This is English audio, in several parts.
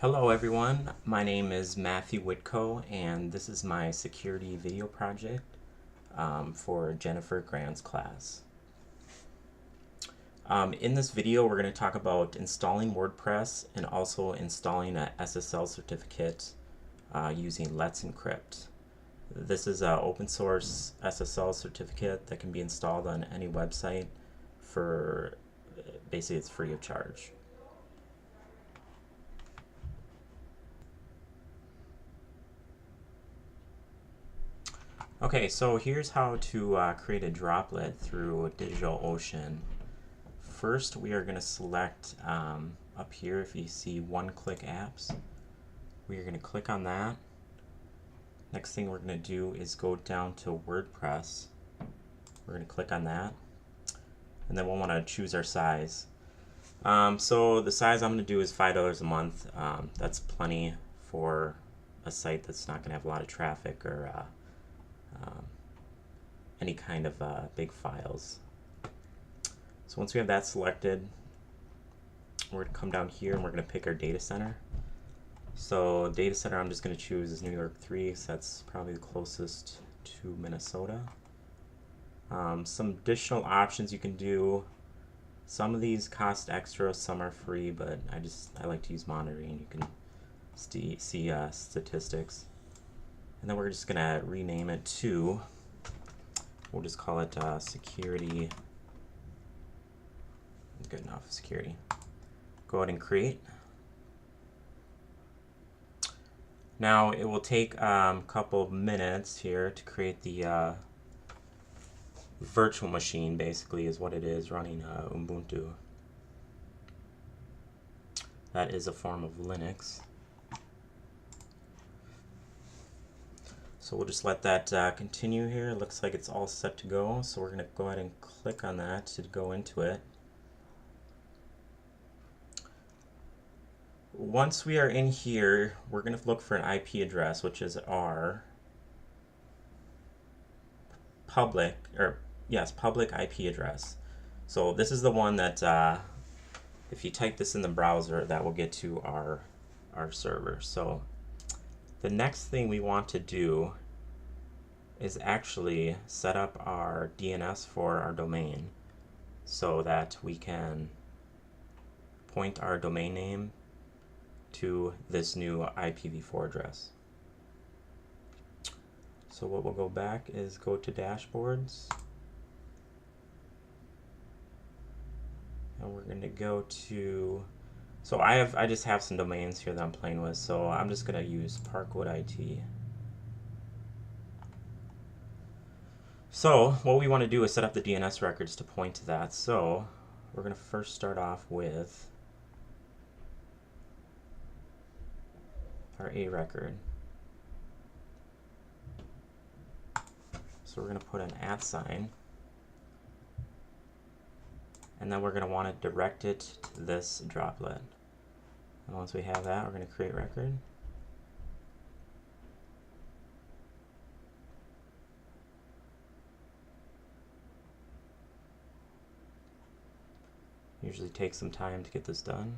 Hello everyone, my name is Matthew Whitco and this is my security video project for Jennifer Grant's class. In this video we're going to talk about installing WordPress and also installing an SSL certificate using Let's Encrypt. This is an open source SSL certificate that can be installed on any website for basically it's free of charge. Okay, so here's how to create a droplet through DigitalOcean. First, we are going to select up here, if you see one-click apps, we are going to click on that. Next thing we're going to do is go down to WordPress. We're going to click on that, and then we'll want to choose our size. So the size I'm going to do is $5 a month. That's plenty for a site that's not going to have a lot of traffic or any kind of big files. So once we have that selected, we're going to come down here and we're going to pick our data center. So data center I'm just going to choose is New York 3, so that's probably the closest to Minnesota. Some additional options you can do. Some of these cost extra, some are free, but I like to use monitoring. You can see statistics. And then we're just going to rename it to, we'll just call it security. Good enough, security. Go ahead and create. Now it will take a couple of minutes here to create the virtual machine, basically is what it is, running Ubuntu. That is a form of Linux. So we'll just let that continue here. It looks like it's all set to go. So we're going to go ahead and click on that to go into it. Once we are in here, we're going to look for an IP address, which is our public IP address. So this is the one that if you type this in the browser, that will get to our server. So the next thing we want to do is actually set up our DNS for our domain so that we can point our domain name to this new IPv4 address. So what we'll go back is go to dashboards, and we're going to go to, so I just have some domains here that I'm playing with, so I'm just going to use Parkwood IT. So what we want to do is set up the DNS records to point to that. So we're going to first start off with our A record. So we're going to put an @, and then we're going to want to direct it to this droplet. And once we have that, we're going to create record. Usually takes some time to get this done.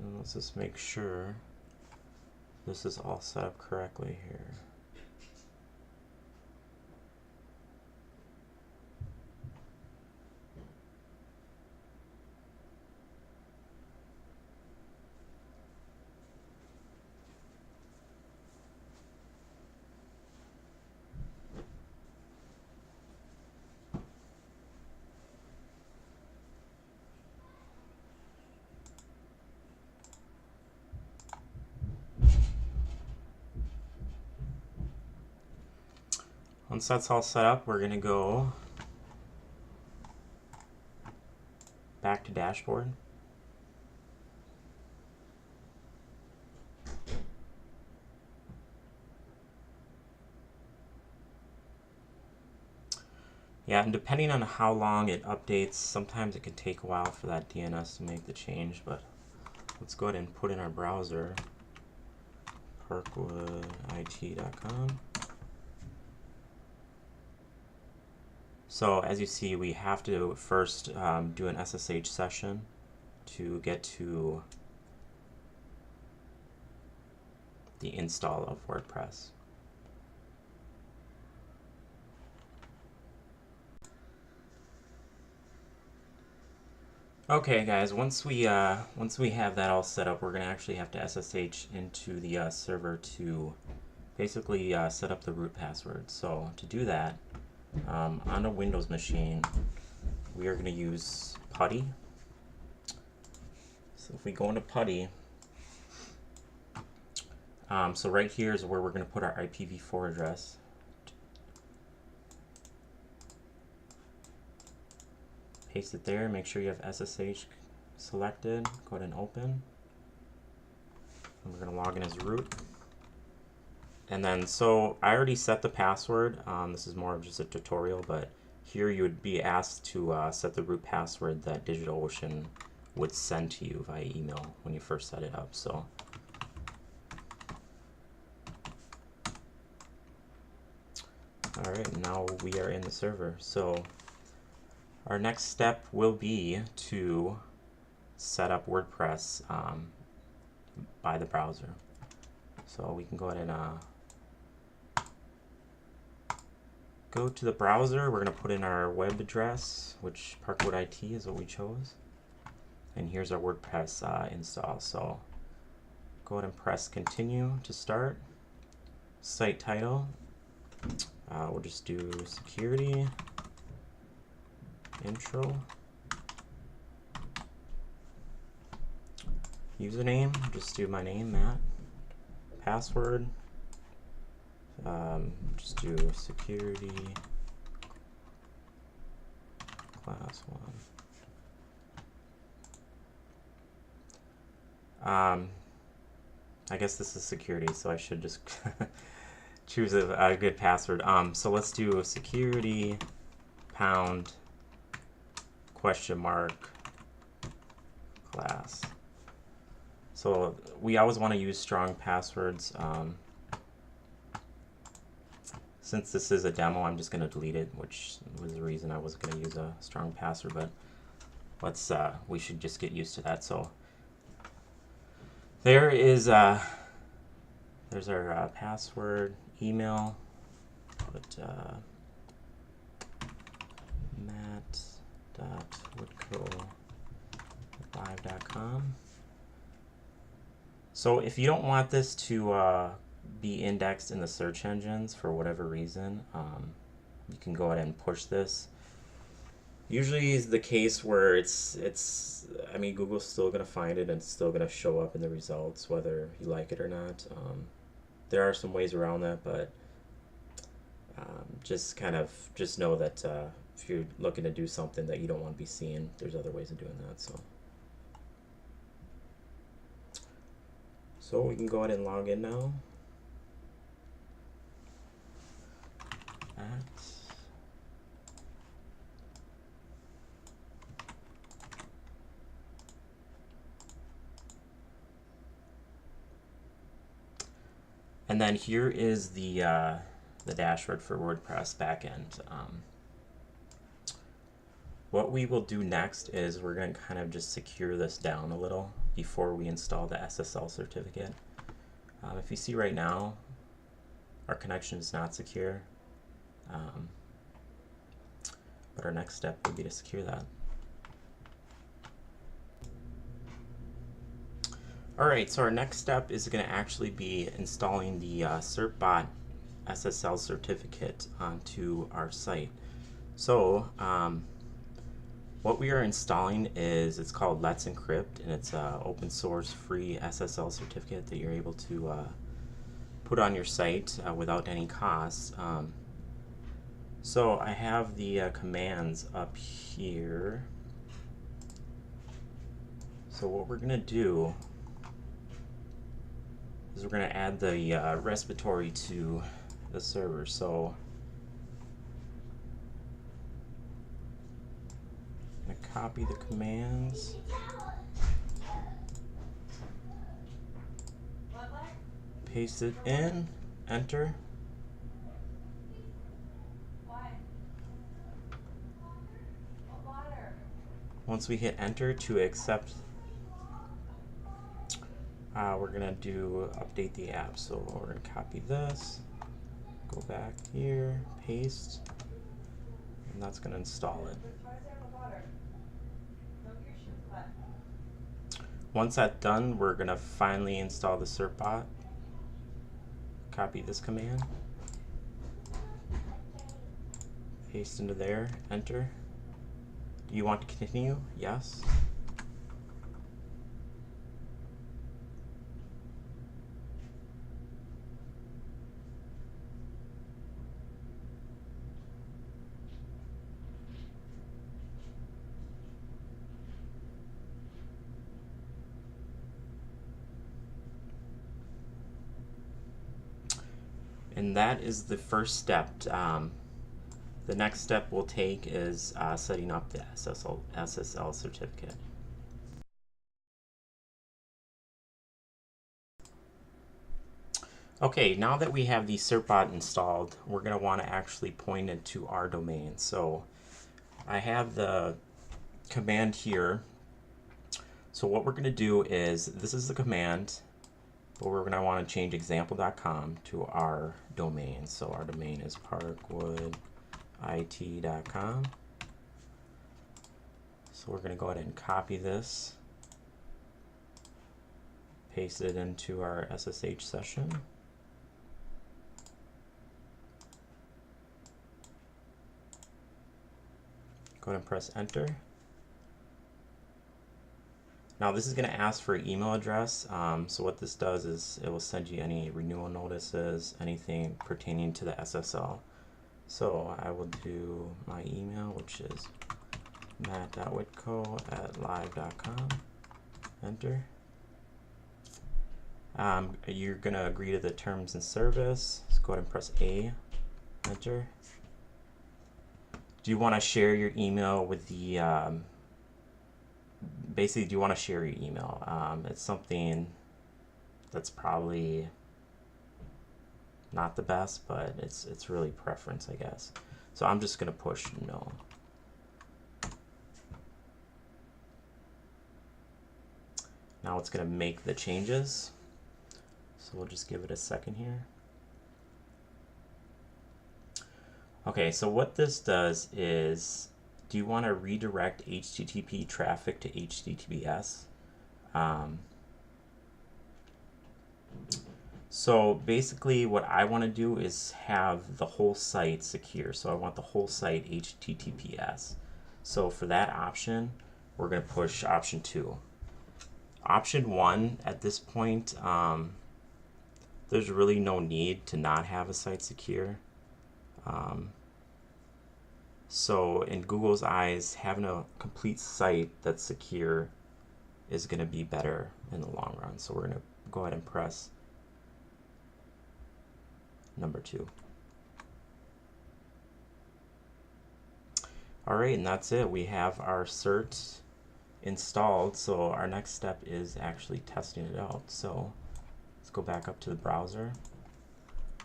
And let's just make sure this is all set up correctly here. Once that's all set up, we're going to go back to dashboard. Yeah, and depending on how long it updates, sometimes it can take a while for that DNS to make the change, but let's go ahead and put in our browser, parkwoodit.com. So as you see, we have to first do an SSH session to get to the install of WordPress. Okay, guys. Once we have that all set up, we're gonna actually have to SSH into the server to basically set up the root password. So to do that, on a Windows machine, we are gonna use PuTTY. So if we go into PuTTY, so right here is where we're gonna put our IPv4 address. Paste it there, make sure you have SSH selected, go ahead and open. And we're going to log in as root. And then, so I already set the password. This is more of just a tutorial, but here you would be asked to set the root password that DigitalOcean would send to you via email when you first set it up. So all right, now we are in the server. So our next step will be to set up WordPress by the browser. So we can go ahead and go to the browser. We're going to put in our web address, which parkwoodit is what we chose. And here's our WordPress install. So go ahead and press continue to start. Site title, we'll just do security. Intro. Username, just do my name, Matt. Password, just do security class 1. I guess this is security, so I should just choose a good password. So let's do security pound question mark class. So we always want to use strong passwords. Since this is a demo, I'm just going to delete it, which was the reason I was going to use a strong password, but let's we should just get used to that. So there is there's our password, email, put matt.woodco@live.com. So if you don't want this to be indexed in the search engines for whatever reason, you can go ahead and push this. Usually is the case where I mean, Google's still going to find it and it's still going to show up in the results whether you like it or not. There are some ways around that, but just know that if you're looking to do something that you don't want to be seeing, there's other ways of doing that. So we can go ahead and log in now. And then here is the dashboard for WordPress backend. What we will do next is we're going to kind of just secure this down a little before we install the SSL certificate. If you see right now, our connection is not secure, but our next step would be to secure that. Alright, so our next step is going to actually be installing the certbot SSL certificate onto our site. So what we are installing it's called Let's Encrypt, and it's an open source free SSL certificate that you're able to put on your site without any cost. So I have the commands up here. So what we're going to do is we're going to add the repository to the server. So copy the commands. Paste it in, enter. Once we hit enter to accept, we're gonna do update the app. So we're gonna copy this, go back here, paste, and that's gonna install it. Once that's done, we're gonna finally install the certbot. Copy this command, paste into there, enter. Do you want to continue? Yes. And that is the first step. The next step we'll take is setting up the SSL certificate. Okay, now that we have the certbot installed, we're going to want to actually point it to our domain. So I have the command here. So what we're going to do is, this is the command, but we're going to want to change example.com to our domain. So our domain is parkwoodit.com. So we're going to go ahead and copy this, paste it into our SSH session. Go ahead and press enter. Now this is going to ask for an email address. So what this does is it will send you any renewal notices, anything pertaining to the SSL. So I will do my email, which is matt.whitco@live.com. Enter. You're going to agree to the terms and service. So go ahead and press A. Enter. Do you want to share your email with the basically, do you want to share your email? It's something that's probably not the best, but it's really preference, I guess. So I'm just going to push no. Now it's going to make the changes. So we'll just give it a second here. Okay, so what this does is, do you want to redirect HTTP traffic to HTTPS? So basically what I want to do is have the whole site secure. So I want the whole site HTTPS. So for that option, we're going to push option 2. Option 1, at this point, there's really no need to not have a site secure. So in Google's eyes, having a complete site that's secure is going to be better in the long run. So we're going to go ahead and press number 2. All right, and that's it. We have our cert installed. So our next step is actually testing it out. So let's go back up to the browser.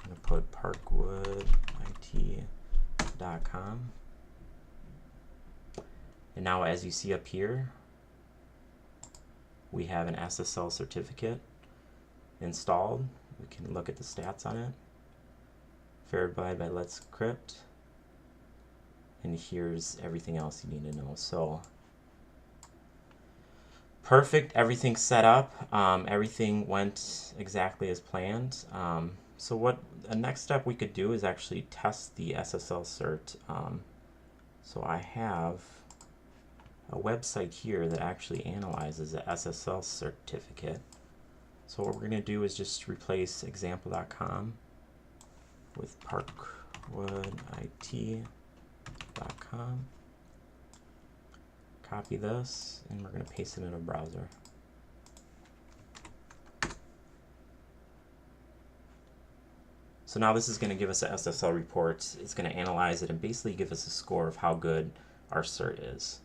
I'm going to put parkwoodit.com. And now, as you see up here, we have an SSL certificate installed. We can look at the stats on it. Verified by Let's Crypt. And here's everything else you need to know. So, perfect. Everything's set up. Everything went exactly as planned. So what the next step we could do is actually test the SSL cert. So I have a website here that actually analyzes the SSL certificate. So what we're going to do is just replace example.com with parkwoodit.com. Copy this, and we're going to paste it in a browser. So now this is going to give us an SSL report. It's going to analyze it and basically give us a score of how good our cert is.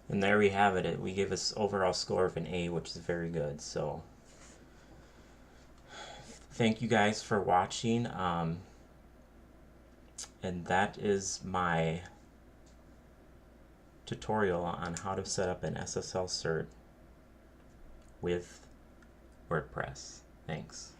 And there we have it. We gave us overall score of an A, which is very good. So thank you guys for watching. And that is my tutorial on how to set up an SSL cert with WordPress. Thanks.